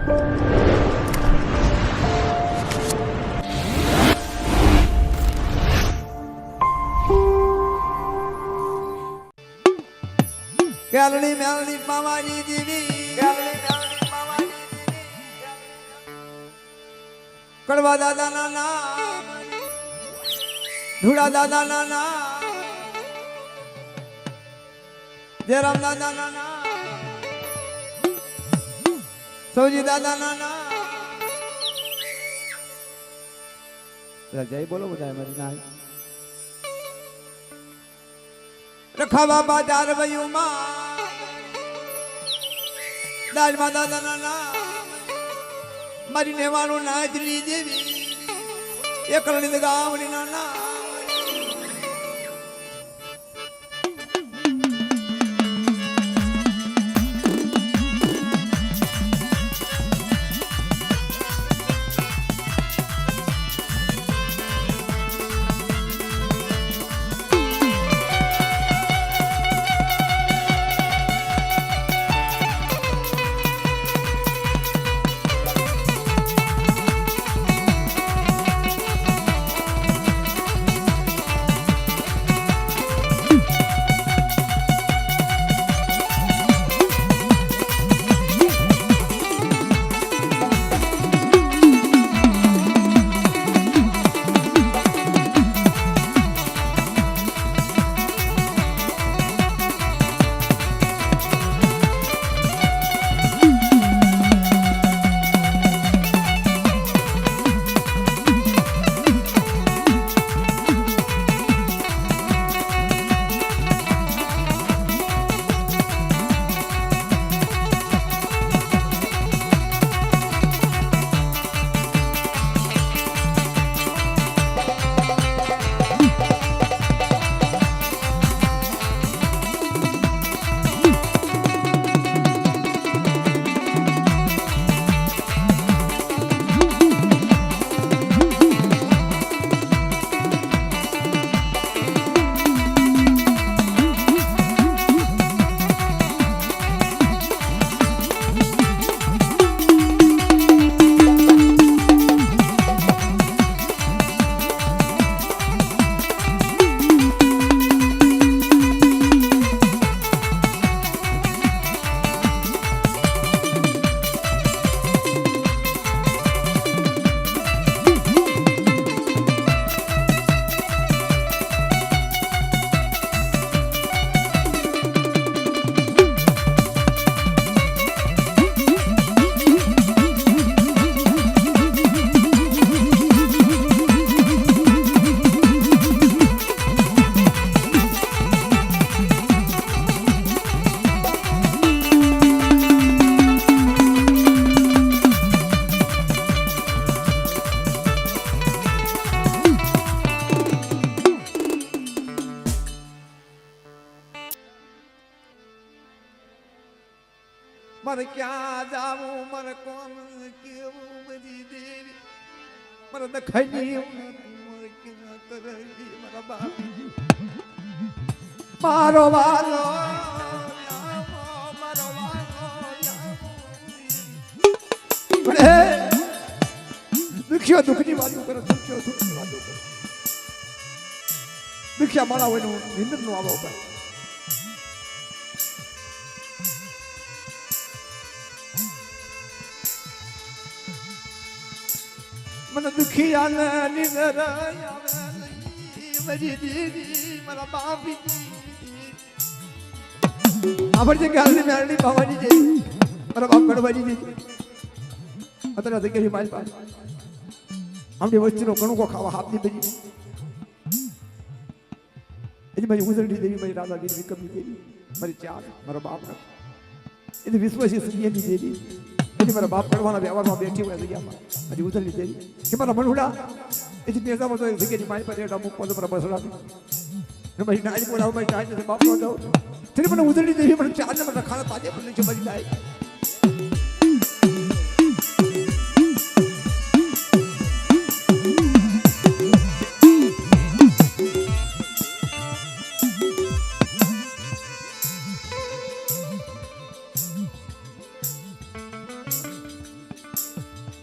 મેલડી મેલડી મામાજી દીવી કડવા દાદા ના નામ ધૂળા દાદા ના નામ જયરામ દાદા ના નામ સૌજી દાદા ના નામ જય બોલો બધા મારી ના રખાવા બાજાર વયુમાં દાજમાં દાદા ના નામ મારી નેવાનું નાચલી દેવી એકલની ગામડી ના નામ મને ક્યાં જાવું મને કોણ કેવું બધી દેવી મને દખાઈ મારા બાપ મારો વાલો દુખ્યો દુઃખની વાતો કરે દુખ્યો દુઃખની વાતો કરે દુખ્યા મારા હોય નિંદર નું આવો ઉપર મને દુખી આને નિંદર મારી દીદી મારા બાપી આપણે ગાલની મેરડી પાવાની છે મારા બાપ કડવાની દીદી અત્યારે જગ્યાએ મારી પાસે આમની વસ્તીનો ઘણું કો ખાવા હાથની બધી એની મારી ઉજળી દેવી મારી રાધાગીરી વિકમની દેવી મારી ચાર મારા બાપ એની વિશ્વાસી સુનિયાની દેવી એની મારા બાપ કડવાના વ્યવહારમાં બેઠી હોય જગ્યામાં મારી ઉજળી દેવી કે મારા મનુડા એથી બેસામાં તો જગ્યાની મારી પાસે એટા મૂકવા તો મારા બસડા મારી નાની બોલાવો મારી ચાર બાપ નો જાઓ તેની મને ઉજળી દેવી મને ચાર ને મને ખાના તાજે પણ છે મારી દાય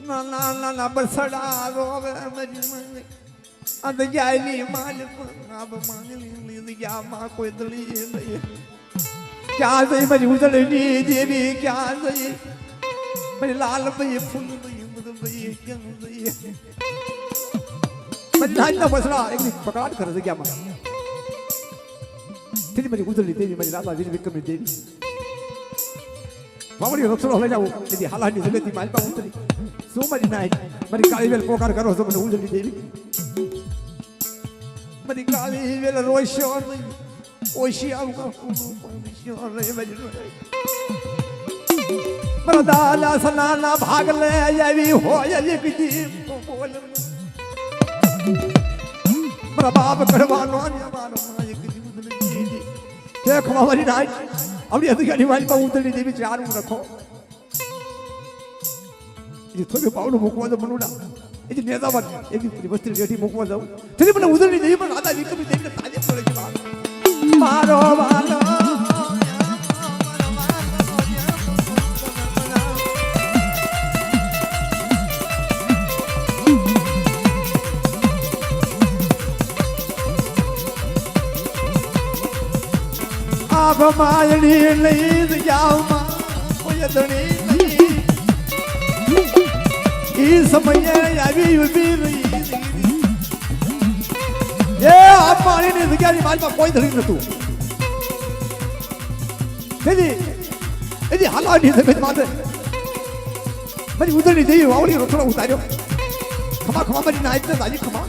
નાના નાના બરસડા રોવે મરી અંદ જાયલી માલ આબ માંગલી લીધી જા માં કોઈ દળી નહીં ક્યાં જઈ મારી ઉજળની દેવી ક્યાં જઈ મારી લાલ ભાઈ ફૂલ ભાઈ બધું ભાઈ ક્યાં જઈ મારી નાના બસડા એકની પકડાટ કરે જગ્યામાં તેની મારી ઉજળની દેવી મારી રાધા વીર વિક્રમની દેવી મારી રક્ષણો લઈ જાવ તેથી હાલાની જગતની મારી પાસે ઉતરી શું મારી નાઈ મારી કાળી વેલ પોકાર કરો છો મને ઉજળની દેવી મારી કાળી વેલ રોઈશો નહીં ઓછી આવું મારા દાદા સનાના ભાગ લે આવી હોય એક જીવ બોલ મારા બાપ કરવાનો મારો એક જીવ કે ખવાવાની નાઈ આપણી અધિકારી વાળી પાસે ઉતરી દેવી ચાર હું રખો એ થોડી પાવડું મૂકવા તો મનુડા એ જે નેતામાં એવી વસ્તી રેઠી મૂકવા જાઉં તેથી મને ઉતરી દેવી પણ રાધા વિક્રમી દેવીને તાજે પડે છે મારો વાલો આપ માયડી લઈ જાવ માં કોઈ ધણી નહીં ઈ સમયે આવી ઉભી રહી એ આપ માયડી જગ્યાની માલમાં કોઈ ધણી નતું એની હાલાની જગત માટે મારી ઉદળની દેવી વાવડી રોટલો ઉતાર્યો ખમા ખમા મારી નાઈટ ને તાજી ખમા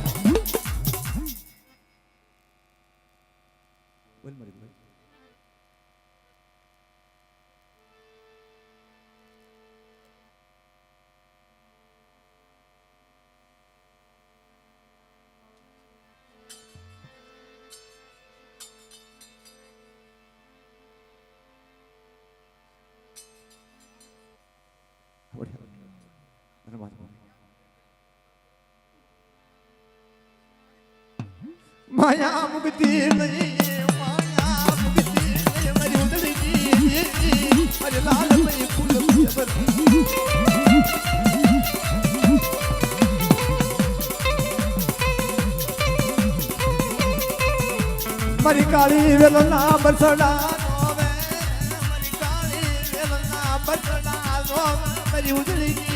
માયા મુક્તિ નહીં માયા મુક્તિ નહીં મારી ઉદળની મારી લાલ ભાઈ ફૂલ મારી કાળી વેલના બરસડા રોવે મારી કાળી વેલના બરસડા રોવે મારી ઉદળની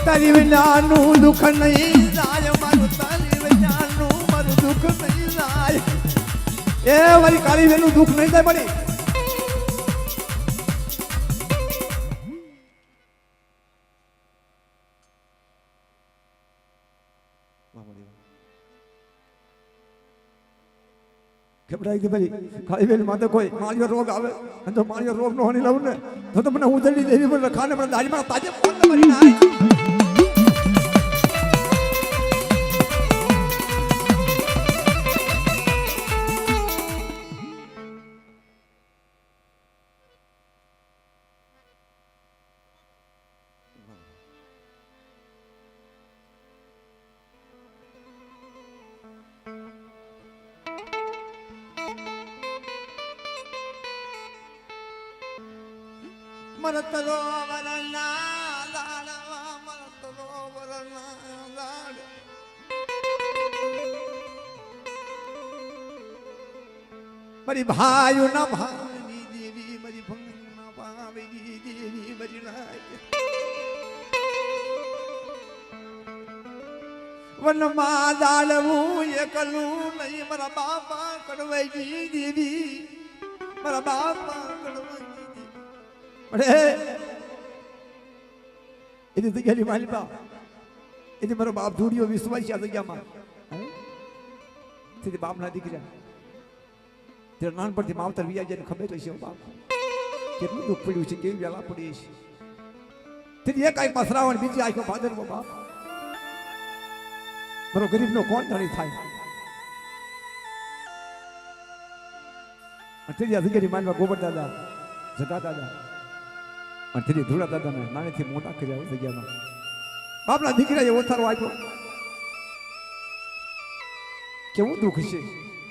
તારી વિનાનું દુઃખ નહીં જાય મારું તારી વિનાનું મારું દુઃખ નહીં જાય એ મારી કાળી વેનું દુઃખ નહીં જાય મળી ઘબરાઈ ગઈ ભાઈ કાળી વેલ માં તો કોઈ માળિયો રોગ આવે અને તો માળિયો રોગ નો હોની લઉં ને તો મને ઉદળની દેવી પર રખાને મને દાઢીમાં તાજે ફોન મારી નાય મરતલો વરના લાડવા મરતલો વરના લાડ મારી ભાઈઓ ના ભાવી દેવી મારી ભંગ ના ભાવી દેવી મારી નાય વનમાં દાડવું એકલું નહીં મારા બાપા કડવાઈ દેવી મારા બાપા કડવાઈ અરે એની જગ્યાની માલિકા એની મારો બાપ ધૂળિયો વિશ્વાસ આ જગ્યામાં તેથી બાપના દીકરા ત્યારે નાનપણથી માવતર વિયા જઈને ખબર હશે બાપ કેટલું દુઃખ પડ્યું છે કેવી વેલા પડી છે તેથી એક આંખ શ્રાવણ બીજી આંખો ભાદરવો બાપ મારો ગરીબનો કોણ ધણી થાય તેથી આ જગ્યાની માલમાં ગોબર દાદા જગા દાદા અને તેથી ધૂળા દાદાને નાનેથી મોટા કર્યા જગ્યામાં બાપના દીકરાએ ઓથારો આપ્યો. કેવું દુઃખ છે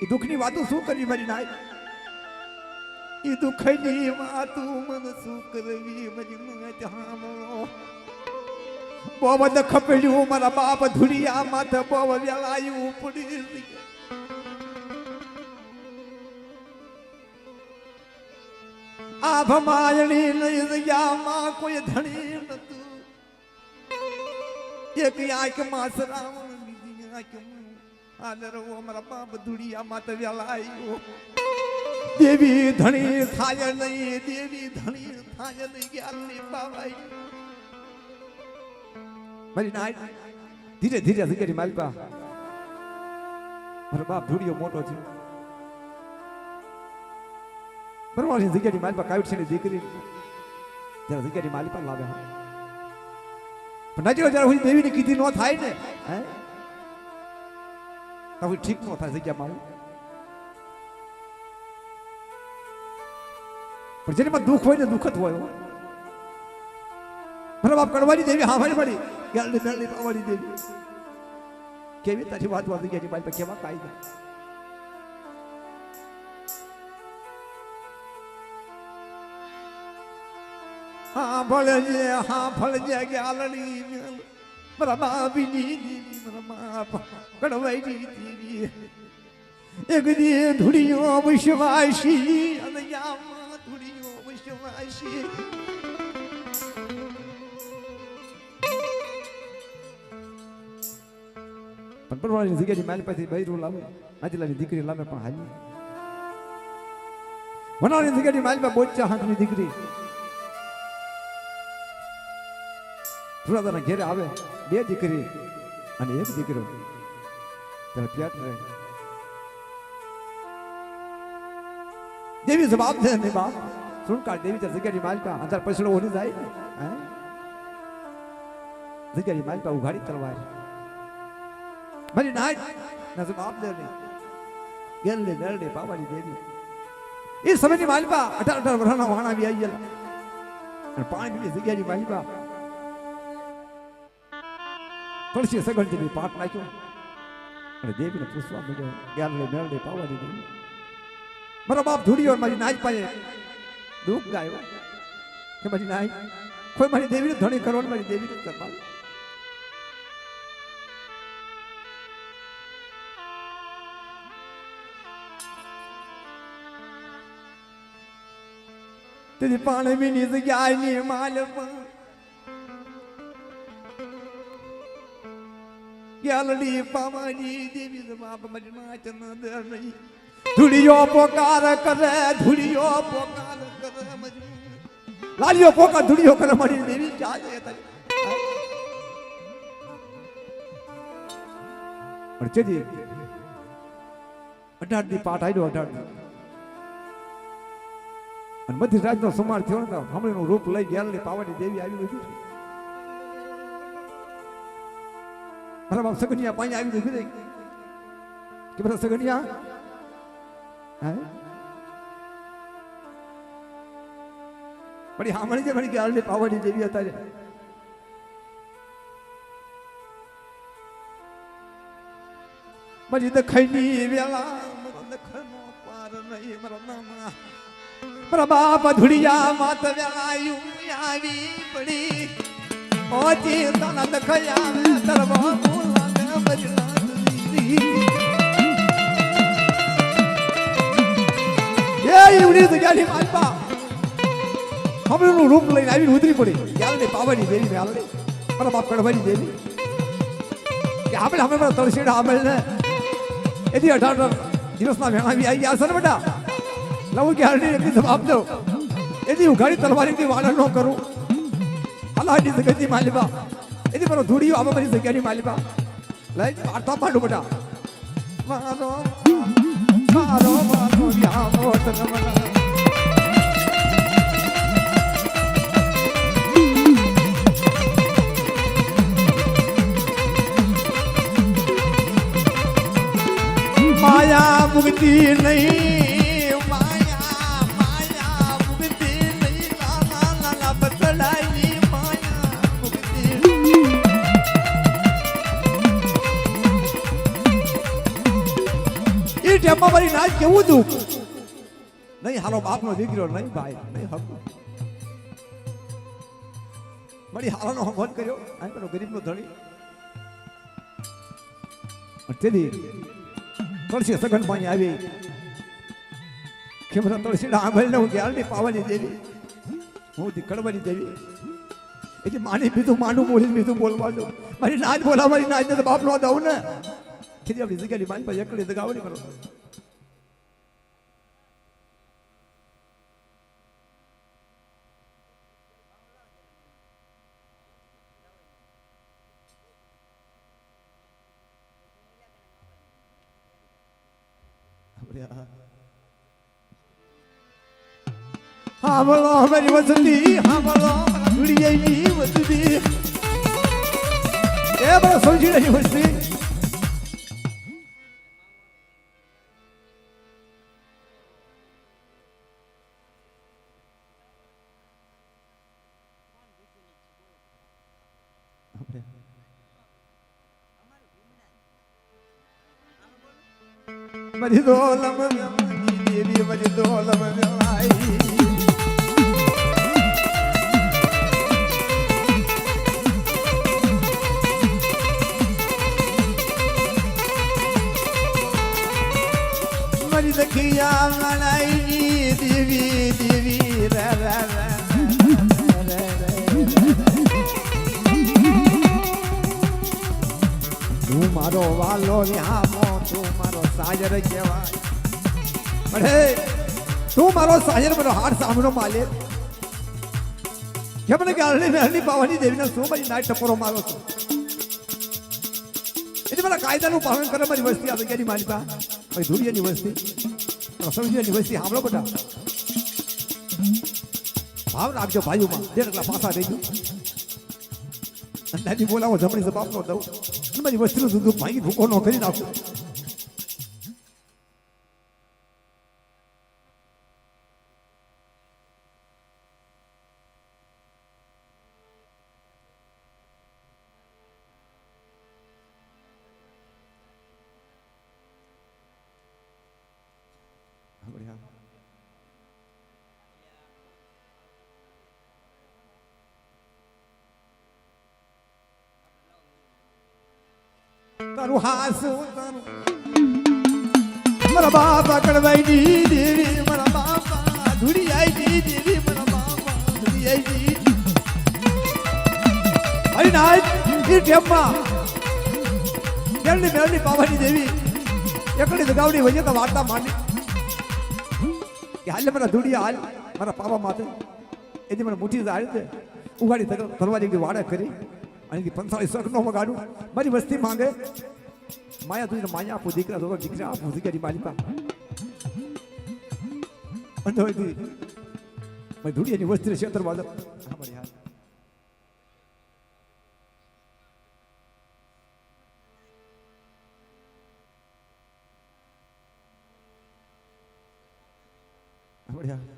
એ દુઃખની વાતો શું કરવી મારી નાય એ દુઃખની વાતો મને શું કરવી મારી માત હામો બહુ બધા ખપેડ્યું મારા બાપ ધુડિયા માથે બહુ વેલાયું પડી આ ભમાયણી નહીં જગ્યામાં કોઈ ધણી નતું એક આંખમાં શ્રાવણ બીજી આંખમાં આદરો મારા બાપ ધુડિયા માથે વેલાયું દેવી ધણી થાય નહીં દેવી ધણી થાય નહીં જ્ઞાનની બાવાઈ મારી નાય ધીરે ધીરે જગ્યાની માલપા મારો બાપ ધુડિયો મોટો થયો બરોબર જગ્યાની માલપા કાવી છે દીકરી જરા જગ્યાની માલપા લાવે પણ નજીક જરા હું દેવીની કીધી ન થાય ને હે તો ઠીક ન થાય જગ્યામાં પણ જેમાં દુઃખ હોય ને દુઃખત હોય મારા બાપ કડવાની દેવી હા ભાઈ પડી ગાલની મેળની પાવાની દેવી કેવી તારી વાત વાત જગ્યાની માલપા કેવા કાયદા હા ભળજે ગાલડી મારા બાપીની દેવી મારા બાપ કડવાઈની દેવી એક દી ધુડિયો વિશ્વાસી અને યામાં ધુડિયો વિશ્વાસી પણ પરવાળાની જગ્યાની માલ પાસેથી બૈરું લાવે આજલાની દીકરી લાવે પણ હાલી વનાની જગ્યાની માલ પાસે બોચા હાથની દીકરી થોડા ઘેરે આવે બે દીકરી અને એક દીકરો ત્યારે પ્યાટ રહે દેવી જવાબ દે ને બાપ સુન કાઢ દેવી ત્યારે જગ્યાની માલ પાસે અંધાર પછડો ઓની જાય ને જગ્યાની માલ પાસે ઉઘાડી તલવાર મારી નાય ના જવાબ દે ને ગેલને નરડે પાવાની દેવી એ સમયની માલપા 18 વર્ષના વાણા આવી ગયેલા અને 5 ની જગ્યાની માલપા તુલસી સગણજીની પાટ નાખ્યો અને દેવીને પૂછવા માંડ્યો ગેલને નરડે પાવાની દેવી મારો બાપ ધુડિયો મારી નાય પાસે દુઃખ ગાયો કે મારી નાય કોઈ મારી દેવીને ધણી કરો ને મારી દેવીને કરવા તેથી પાણીની જગ્યાની માલ ગેલડી પાવાની દેવી બાપ મારી નાચ ન દર નહીં ધુડિયો પોકાર કરે ધુડિયો પોકાર કરે લાલિયો પોકાર ધુડિયો કરે મારી દેવી ચાલે પણ ચેદી 18 દી પાઠ આવ્યો 18 અને મધ્ય રાજનો સમાર થયો ને હમણાંનું રૂપ લઈ ગેલની પાવાની દેવી આવી ગઈ મારા બાપ સગનિયા પાણી આવી ગઈ કે બધા સગનિયા હે બડી હામણી જે બડી ગેલની પાવાની દેવી હતા રે બડી દખઈની વેલા મરો દખનો પાર નહીં મરો નામા મારા બાપ ધુડિયા માત વેલાયું આવી પડી ઓજી તન દખયા તરવા બોલાને બજલા એ ઈવડી જગ્યાની માલપા હમણાંનું રૂપ લઈને આવી ઉતરી પડી ગેલની પાવાની દેવી હાલની મારા બાપ કડવાની દેવી કે આપણે હમણાં તળસીડા આંબળ ને એથી 18 દિવસના વેણાવી આવી ગયા છે ને બેટા લઉં કે હાલની એકની જવાબ દો એથી ઉઘાડી તલવારીથી વાળા ન કરું હલાની જગ્યાની માલિબા એથી મારો ધૂડિયો આવા મારી જગ્યાની માલિબા લઈ પાડતા માંડું બેટા મારો મારો મારો ક્યાં મોટ નમના માયા મુક્તિ નહીં માયા માયા મુક્તિ નહીં લાલા લાલા બદલ એમાં મારી નાચ કેવું દુઃખ નહીં હાલો બાપનો દીકરો નહીં ભાઈ નહીં હક મારી હાલાનો ફોન કર્યો આ પેલો ગરીબનો ધણી તેથી તળસી સગન પાણી આવી કે મને તળસી આંબળને હું ગ્યાલની પાવાની દેવી હું કડવાની દેવી એટલે માની બીજું માનું બોલી બીજું બોલવા દઉં મારી નાચ બોલા મારી નાચ તો બાપ નો દઉં ને તેથી આપણી જગ્યાની માની પાસે એકડી જગાવડી કરો હા બોલો અમારી વસતી હા બોલો ધૂળિયાની વસતી એ બોલો સમજીડાની વસતી મારી દોલમ દેવી મારી દોલમ વેલાઈ મારી દખિયા મનાઈ દેવી દેવી રા રા રા તું મારો વાલો વ્યામો તું મારો સાજર કહેવાય અરે તું મારો સાજર મારો હાથ સામનો માલે કે મને ગાળની મહેરની પાવાની દેવીના શું મારી નાટ ટપોરો મારો છું એટલે મારા કાયદાનું પાલન કરે મારી વસ્તી આ જગ્યાની મારી પા મારી ધૂળિયાની વસ્તી સમજીયાની વસ્તી સાંભળો બધા ભાવ રાખજો ભાઈઓમાં જેટલા પાસા રહેજો અંદાજી બોલાવો જમણી જવાબ નો દઉં મારી વસ્તીનું દૂધ ભાંગી ભૂકો નો કરી નાખો તારું હાસું તારું મારા બાપા કડવાઈ દેવી મારા બાપા ધૂળી આવી દેવી મારા બાપા ધૂળી આવી અરે નાય એ ટેમમાં મેળની પાવાની દેવી એકડી જગાવડી વજે તો વાર્તા માંડી કે હાલ મારા ધૂળિયા હાલ મારા પાવા માથે એથી મને મુઠ્ઠી હાલ છે ઉગાડી તરવાજી વાડા કરી અને 45 સખ નો મગાડું મારી વસ્તી માંગે માયા તું માયા આપું દીકરા તો દીકરા આપું દીકરી મારી પા અંધોયથી મેં ધૂળિયાની વસ્તી ક્ષેત્ર વાદ અમારી હાલ બઢિયા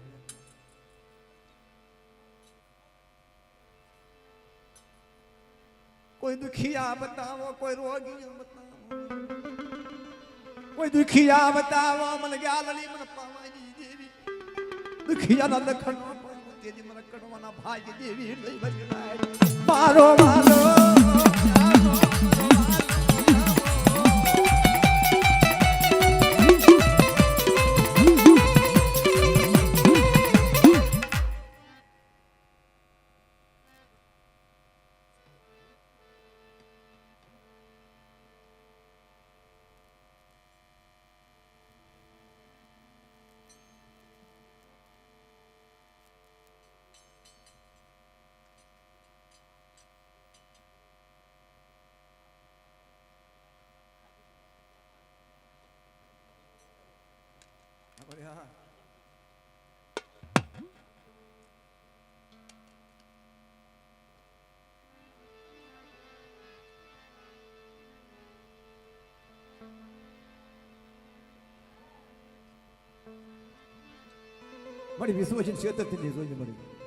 કોઈ દુખિયા બતાવો કોઈ રોગી બતાવો કોઈ દુખિયા બતાવો મને ગાલડી મને પાવાની દેવી દુખિયાના લખણ તેજી મને કડવાના ભાઈ દેવી લઈ ભજનાય મારો મારો મારી વિશ્વચિત ક્ષેત્રથી જોઈને મળી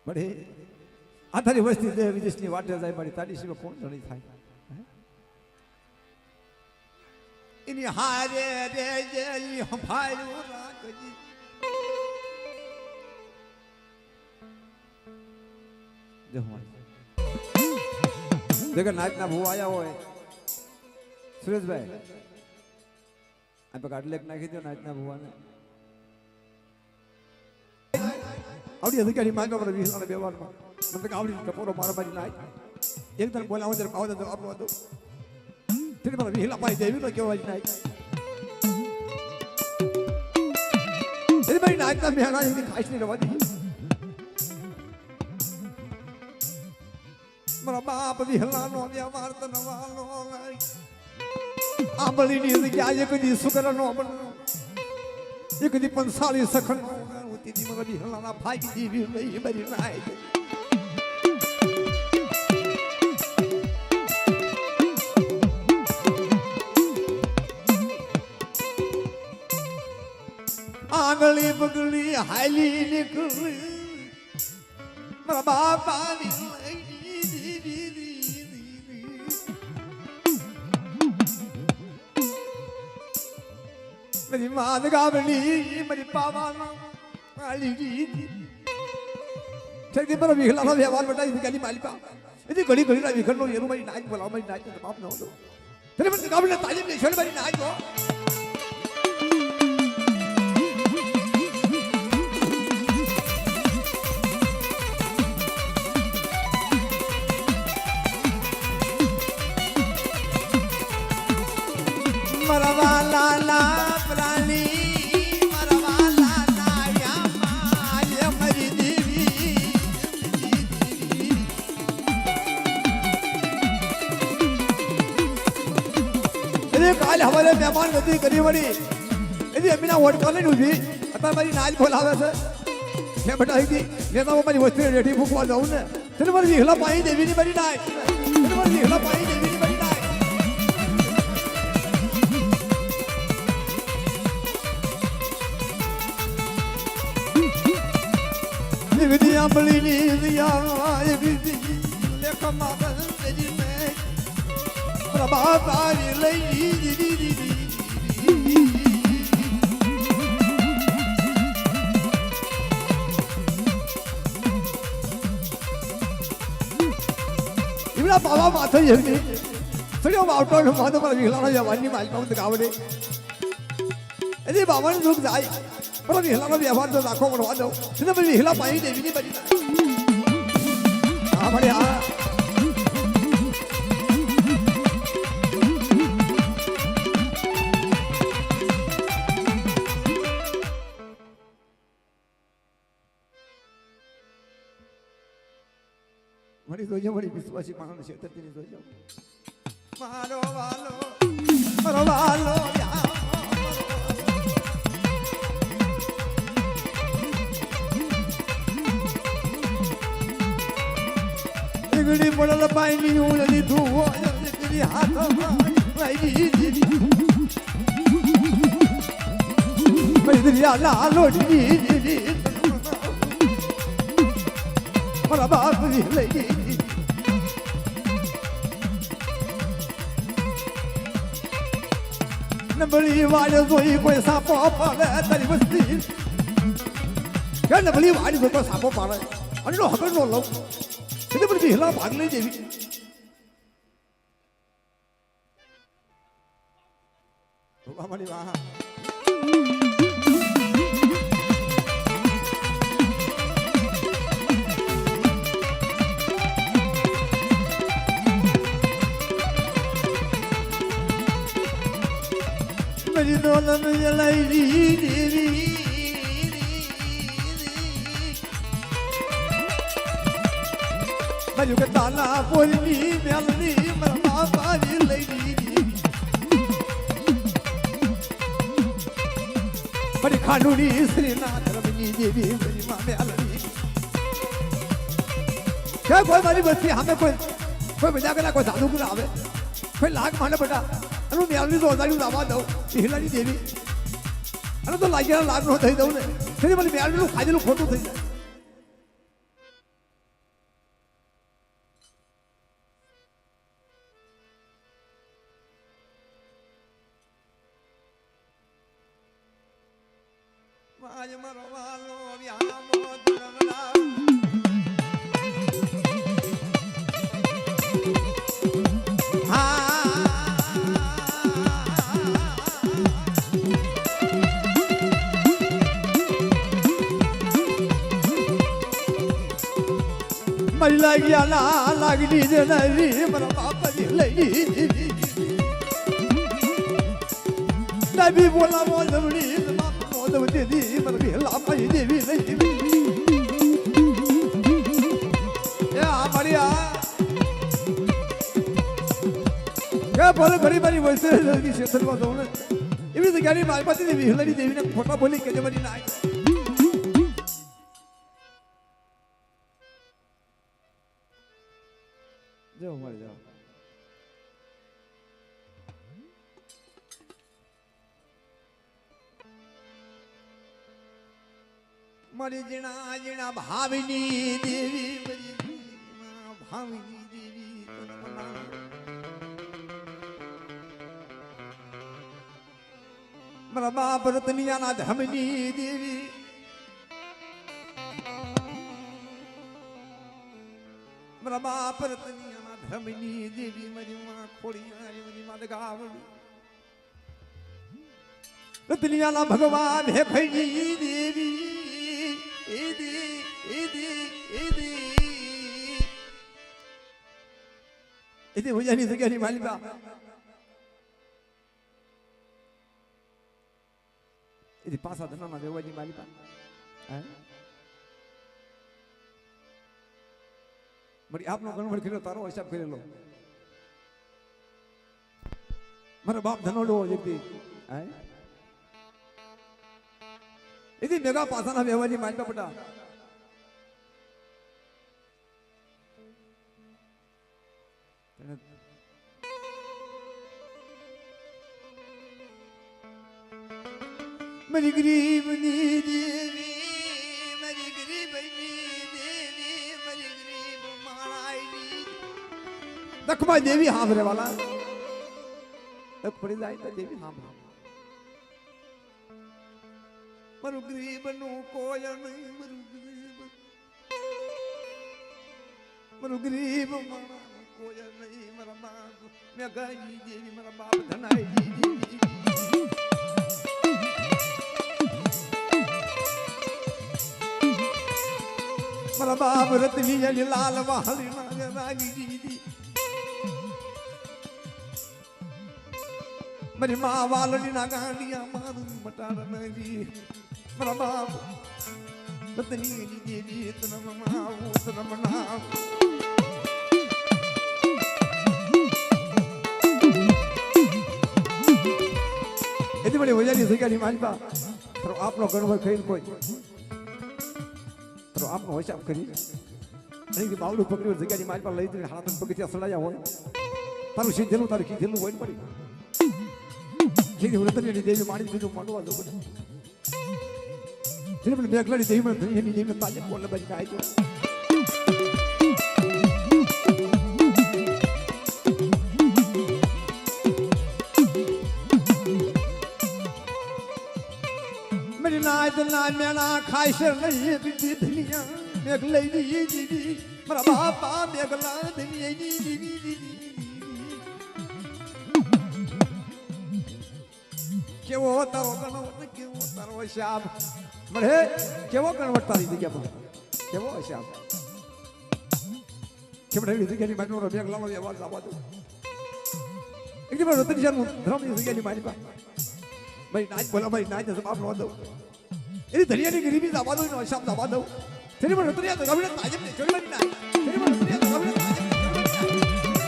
બડે આ તારી વસ્તી દેહ વિદેશની વાટે જાય મારી તારી સિવાય કોણ ધણી થાય એની હારે રે જે હંફાયું રાખજી દેખ નાચના ભૂ આયા હોય સુરેશભાઈ આ પે કાટલેક નાખી દો નાચના ભૂવાને આવડી અધિકારી માંગો મને વિહલાના વ્યવહારમાં મને આવડી ટપોરો મારી નાચ એક તને બોલાવો ત્યારે પાવો તો આપો દો તેને મને વિહલા પાઈ દેવી તો કેવાય નાચ એ મારી નાચના મેણા એની ખાસ નહીં રવા દી મારા બાપ વિહલાનો વ્યવહાર તો નવાનો આંબળીની જગ્યા એક દી સુકરનો બનનો એક દી પંસાળી સખણનો ઉતીથી મારા વિહલાના ફાકી દીવી લઈ બરી નાય આંગળી બગલી હાલી નીકળી મારા બાપાની मेरी मां गावनी मेरी पावाना आली जी ठेक दी पर विहला ना व्यवहार बता इस गाली माली पा इतनी घड़ी घड़ी ना विखर नो येरू मेरी नाच बोलाओ मेरी नाच तो बाप ना हो दो तेरे पर गावनी तालीम ले छोड़ मेरी नाच को मरवाला ला काल हमारे मेहमान गति करी बड़ी यदि अमीना वोट कर नहीं हुई अतः मेरी नाच बोलावे से मैं बताई थी नेता वो मेरी वस्तु रेडी फूकवा जाऊं ने तेरे पर विहला पाई देवी नहीं मेरी नाच तेरे पर विहला पाई देवी नहीं मेरी नाच निविदिया बली निविदिया निविदी लेखा मागल तेरी में प्रभातारी लई दी दी दी दी इवला बाबा माथे येनी सगळ्या वावटो माथे मला विहलाना जवानी मालपाऊन गावडे अरे बाबाने लोक जाय पण विहलाना व्यवहार तो दाखव म्हणवा दो तिने पण विहला पाई देवी नी बरी हा म्हणे हा मरी जोजो मरी विश्वासी मानन क्षेत्र तेरी जोजो मारो वालो इगड़ी पड़ल पानी उलनी तू हो तेरी हाथ में मेरी दिया लालोड़ी मारा बाप लगी नबली वाले सोई कोई सापो पाले तेरी बस्ती क्या नबली वाले सोई कोई सापो पाले अरे लो हकड़ लो लो इतने बड़ी हिला भाग नहीं देवी हमारी वहाँ मेरी दौलत जलाई देवी मजू के ताला बोलनी मेलनी मरमा बाजी लई बड़ी खानूनी श्रीनाथ रमनी देवी मेरी माँ मेलनी क्या कोई मारी बस्ती हमें कोई बजा के ना कोई साधु को आवे कोई लाख माने बेटा अनु मेलनी तो दारू दावा दो हिलानी देवी अनु तो लागे लाग नो થઈ દઉં ને તેની મને મેલની નું ખાજેલું ખોટું થઈ જાય આજ મારો વાલો વ્યામો ધરમલા મારી લાગ્યા ના લાગી જે નરી મારા બાપની લઈ નબી બોલાવો જમણી બાપ મોદવ દેવી મારા ભેલા પાઈ દેવી લઈ એ આ મારિયા કે બોલે ઘડી મારી વસ્તુ ક્ષેત્રમાં જવું ને એવી જગ્યાની મારી પાસે વિહલરી દેવીને ખોટા બોલી કે મારી ના જાઓ મળી જાઓ મારી જીણા જીણા ભાવિની દેવી ભાવિની દેવી મારા બાપ રતનિયાના ધમની દેવી મારા બાપ રતનિયાના ધમની દેવી મારી માં ખોડિયા મારી માં ગાવડી રતનિયાના ભગવાન હે ખૈની દેવી એદી ભુજાની જગ્યાની માલિકા એદી પાસા ધનાના દેવાજી માલિકા મારી આપનો ગણવડ કર્યો તારો હિસાબ કરેલો મારો બાપ ધનોડો જતી એદી મેગા પાસાના દેવાજી માલિકા પટા મારી ગરીબની દેવી મારી ગરીબની દેવી મારી ગરીબ માળાઈની દખમાં દેવી હાંભરે વાલા દખ પડી જાય તો દેવી હાંભરે મારું ગરીબનું કોઈ નહીં મારું ગરીબ માળા કોઈ નહીં મારા બાપ મેં ગાઈ દેવી મારા બાપ ધનાઈ દેવી મારા બાપ રતની જલી લાલ વાહલી ના રાગી દીધી મારી માં વાલડી ના ગાંડિયા મારું મટાર નરી મારા બાપ રતની દેવી તનમ આવું તનમ નામ એથી બડી વજાની જગ્યાની માલપા તો આપનો ગણવર ખાઈને કોઈ તો આપનો હિસાબ કરી અહીં બાવડું પકડ્યું જગ્યાની મારી પાસે લઈ જઈને હાથ પગથિયા સડાયા હોય તારું સીધેલું તારું કીધેલું હોય ને પડી જેની વ્રતની દેવી મારી બીજું માંડવા દો બધું જેને પેલી મેઘલાની દેવી મને એની દેવીને તાજે બોલે બાજી કાંઈ તો मेरी नाच ना मेरा खाइश नहीं दीदी दुनिया मेघ लई दीदी मेरा बापा मेघला दुनिया दीदी केवो तारो गणवट केवो तारो श्याम मरे केवो गणवट तारी जग्या पर केवो श्याम केवडे जग्यानी मानो मेघला नो आवाज आवा दो एकदम रतन जन धर्म जग्यानी मारी पा भाई नाच बोला भाई नाच जब आप लो दो इतनी धनिया की गरीबी दबा दो नो हिसाब दबा दो तेरे पर रतनिया तो कभी ताजब नहीं चोरी वाली ना तेरे पर रतनिया तो कभी ताजब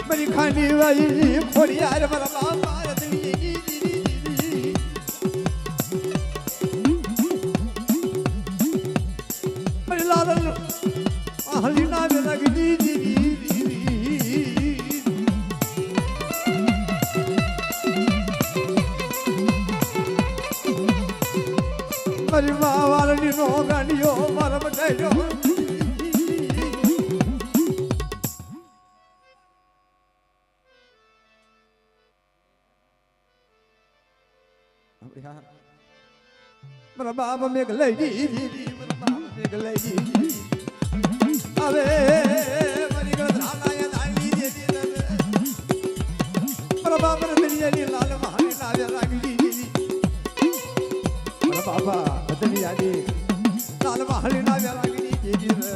मेरी खानी वाली खोड़ी यार मेरा बाप रतनी मेरी लाल हलीना मेरा गिरी મારી મા વાળની નો ગાંડિયો મારા બટાયો મારા બાપ મેઘ લઈ જી મારા બાપ મેઘ લઈ જી હવે મારી ગળાએ દાણી દેજી મારા બાપ ને દરિયાની લાલ મહાની લાવ્યા રાખી દીધી મારા બાપા બદલી આજે લાલ મહાની લાવ્યા રાખી દીધી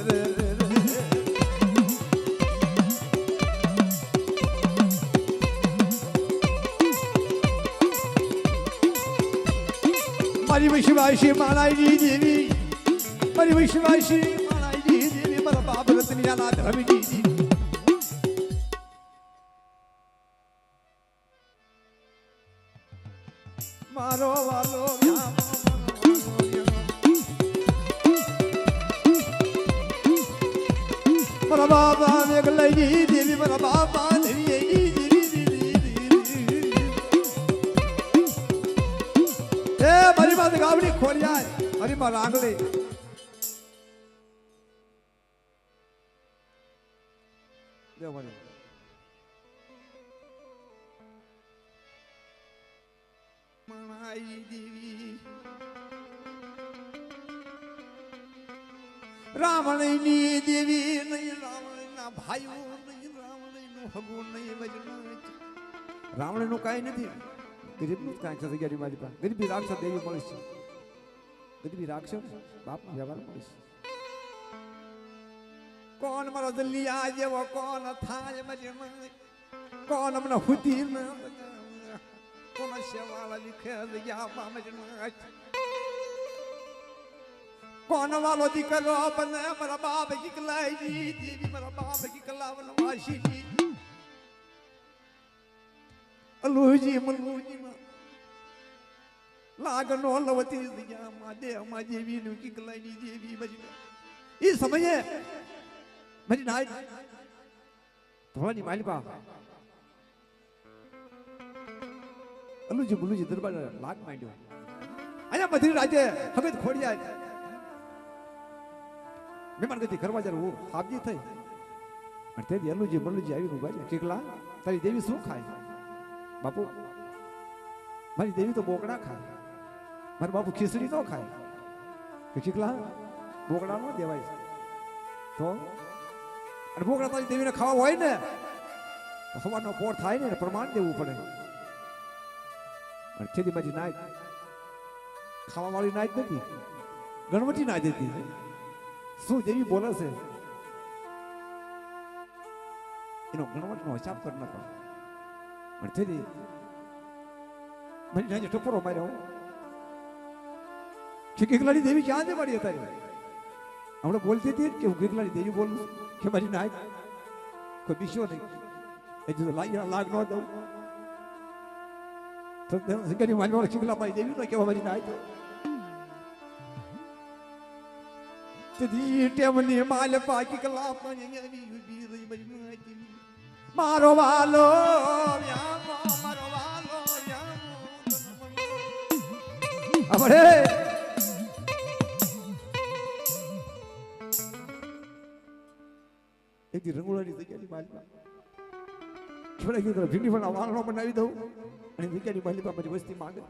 મારી વિશ્વાસી માળાજી દેવી મારી વિશ્વાસી માળાજી દેવી મારા બાપ રતનિયાના ધરમજી મારો વાલો મારા બાપા મેઘ લઈ દેવી મારા બાપા મારી માં ગાવડી ખોલિયા મારી માં રાંગલી દેવ મને મણાઈ દેવી રાવણની દેવી નહીં રાવણના ભાઈઓ નહીં રાવણનું હગું નહીં વજન રાવણનું કાંઈ નથી ગરીબનું જ કાંઈ થશે ગરીબ મારી પાસે ગરીબી રાખશો દેવી મળશે ગરીબી રાખશો બાપનો વ્યવહાર મળશે કોણ મારો દલિયા જેવો કોણ થાય મજે કોણ મને હુતી ન કોણ સેવાળા વિખે ગયા પામજ કોણ વાલો દીકરો બને મારા બાપ કિકલાઈ દેવી મારા બાપ કિકલાવન વાસી અલુજી મલુજી લાગનો લવતી દિયા માદે અમા જેવી નું કિકલાઈ દેવી બજી ઈ સમયે મરી નાઈ ધોળાની માલિપા અલુજી મલુજી દરબાર લાગ માંડ્યો આયા બધી રાજે હવે ખોડિયા મહેમાન ગતિ કરવા જર હું હાબજી થઈ અને તે અલુજી મલુજી આવી નું બાજે કિકલા તારી દેવી શું ખાય બાપુ મારી દેવી તો બોકડા ખાય મારા બાપુ ખીચડી તો ખાય કે ચીકલા બોકડા નો દેવાય તો અને બોકડા તારી દેવીને ખાવા હોય ને સવારનો પોર થાય ને પ્રમાણ દેવું પડે અને છેદી મારી નાય ખાવા વાળી નાય નથી ગણવટી ના દેતી શું દેવી બોલે છે એનો ગણવટનો હિસાબ કરી નાખો અને તેથી મારી નાય ટપરો માર્યો ગીગલાની દેવી ક્યાં છે મારી હતા હમણાં બોલતી હતી કે હું ગીગલાની દેવી બોલું કે મારી નાય કોઈ બીજો નહીં એ જો લાગ ન દઉં તો ગીગલાની મારી ગીગલા મારી દેવી ન કેવા મારી નાય તેથી ટેમની માલ પાકી કલા મારો વાલો મારો વાલો આપણે એક રંગોળાની જગ્યાની માલિકા છોડા ગયું ભીંડી પણ વાળનો બનાવી દઉં અને જગ્યાની માલિકા મારી વસ્તી માંગે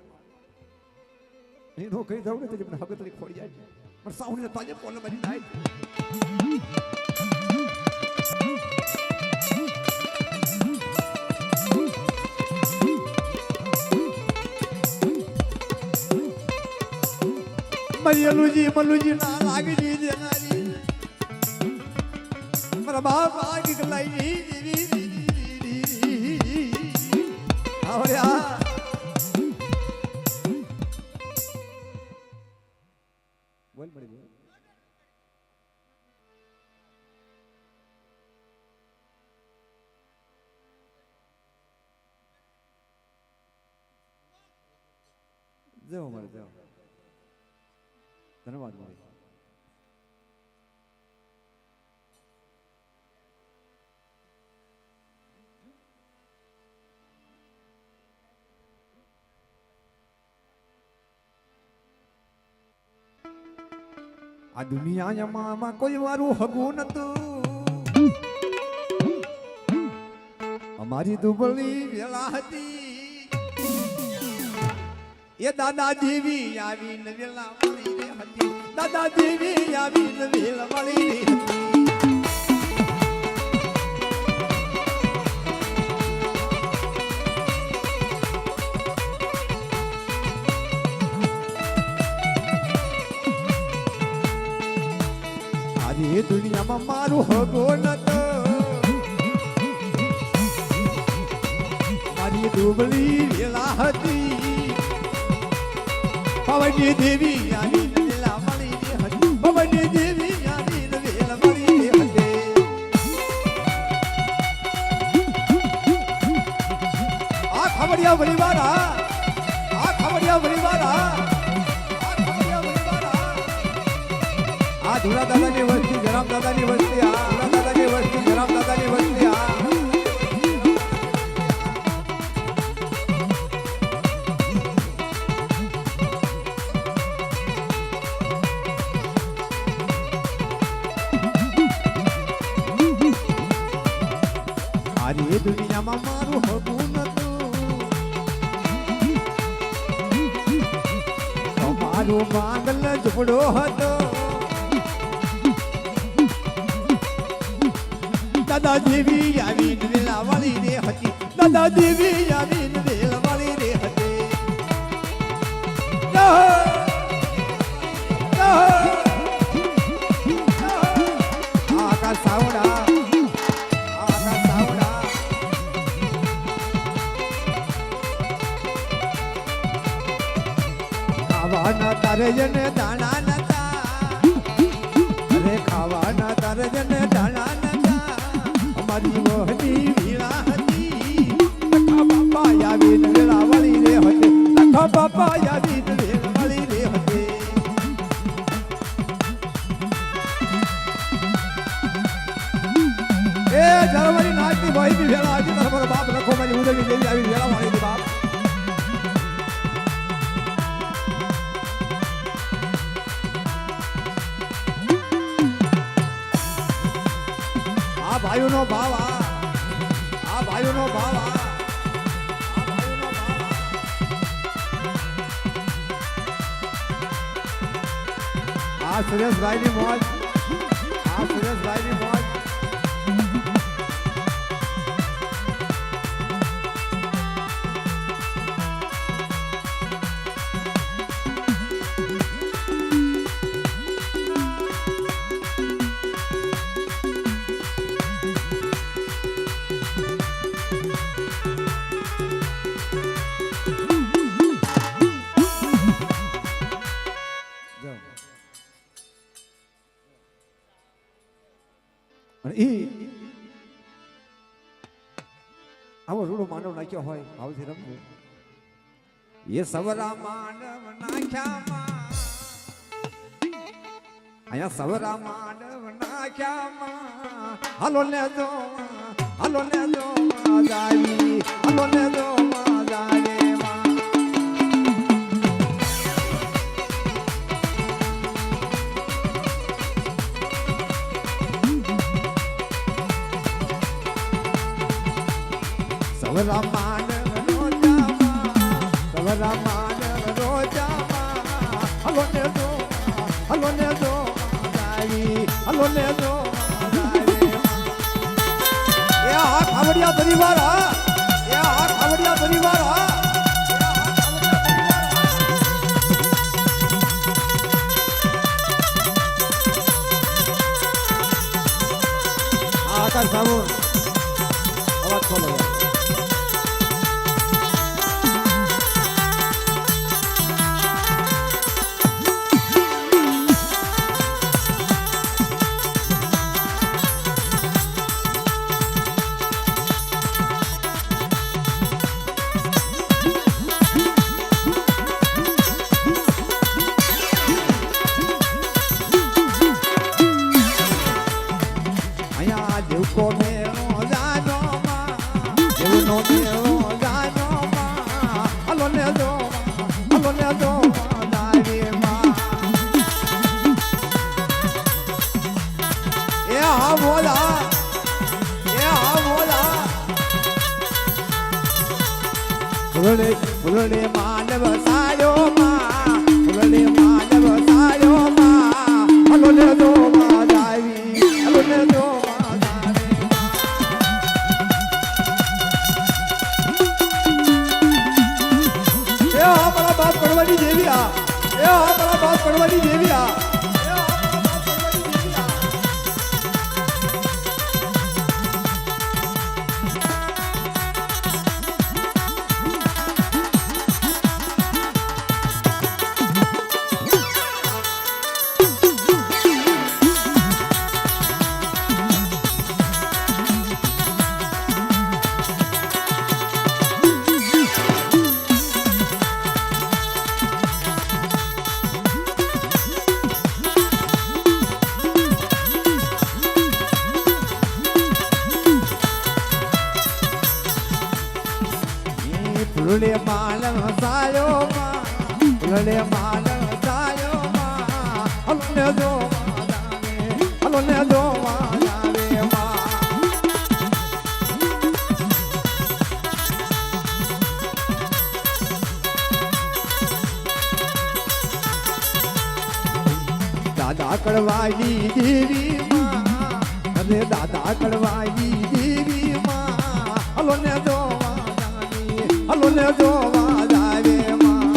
એનો કહી દઉં ને તો મને હગતરી ખોડી જાય પણ સાઉન્ડ તાજે પોલે મારી નાય મરિયલુજી મલુજી ના લાગી દીજે નારી મારા બાપ આગી ગલાઈ આવડ્યા બોલ મળી બોલ જાઓ મારે જાઓ ધન્યવાદ મારી આ દુનિયામાં કોઈ વારું હગું નતું અમારી દુબળી વેલા હતી એ દાદા જેવી આવીને વેલા મળી રે હતી દાદા જેવી આવીને વેલા મળી રે હતી આજે દુનિયામાં મારું હગો નતો મારી ડુબળી વેલા હતી પવનની દેવી આવીને વેલા મળી રે હતી પવનની દેવી આવીને વેલા મળી રે હતી આ ખબરિયા પરિવારા આ ખબરિયા પરિવારા આ ધુરા દાદાની વસ્તી જરામ દાદાની વસ્તી આ ધુરા દાદાની વસ્તી જરામ દાદાની વસ્તી આ આરી દુનિયામાં મારું હગું નતું મારું માંગલ ઝૂપડો હતો દાદા દેવી આવીને વેલા વાળી રે હતી દાદા દેવી આવીને વેલા વાળી રે હતી આકા સાવડા ખાવાના તારે જને દાણા નતા અરે ખાવાના તારે જને દાણા નતા અમારી મોહની વીણા હતી લખા બાપા આવીને વેલા વાળી રે હતી લખા બાપા આવીને વેલા વાળી રે હતી એ જરવારી નાચની ભાઈની વેલા આવી તમારો બાપ લખો મારી ઉદયની દેવી આવી વેલા વાળી રે બાપ ભાઈઓનો ભાવ આ ભાઈઓનો ભાવ આ સુરેશભાઈની મોજ આ સુરેશભાઈની મોજ આવો રૂડો માનવ નાખ્યો હોય ભાવથી રમવું એ સવરા માનવ નાખ્યામાં અહીંયા સવરા માનવ નાખ્યામાં હાલો ને દો જાવી હાલો ને દો જાવે સવરા માનવ રોજામાં હલો ને દો જાવી હલો ને દો એ આ ખાવડિયા પરિવાર એ આ ખાવડિયા પરિવાર આકાશ સાબુ અવાજ ખોલો ફૂલડે માનવ સાયો ફૂલડે માલણ સાયો માં ફૂલડે માલણ સાયો માં હલોને જોવા જાવે હલોને જોવા જાવે માં દાદા કડવાઈ દેવી માં અરે દાદા કડવાઈ દેવી માં હલોને જોવા જાવે હલોને જોવા જાવે માં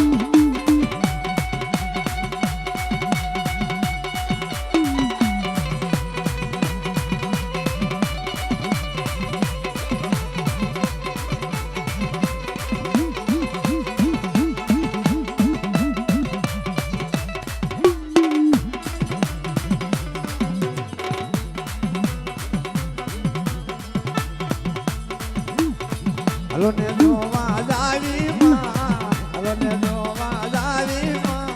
હલોને જોવા જાવી માં હલોને જોવા જાવી માં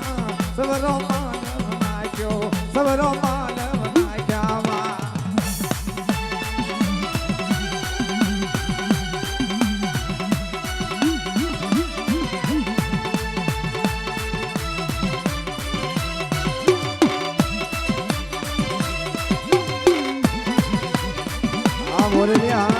સવરો માનવ નાખ્યો સવરો માનવ નાખ્યા માં આ બોલ્યા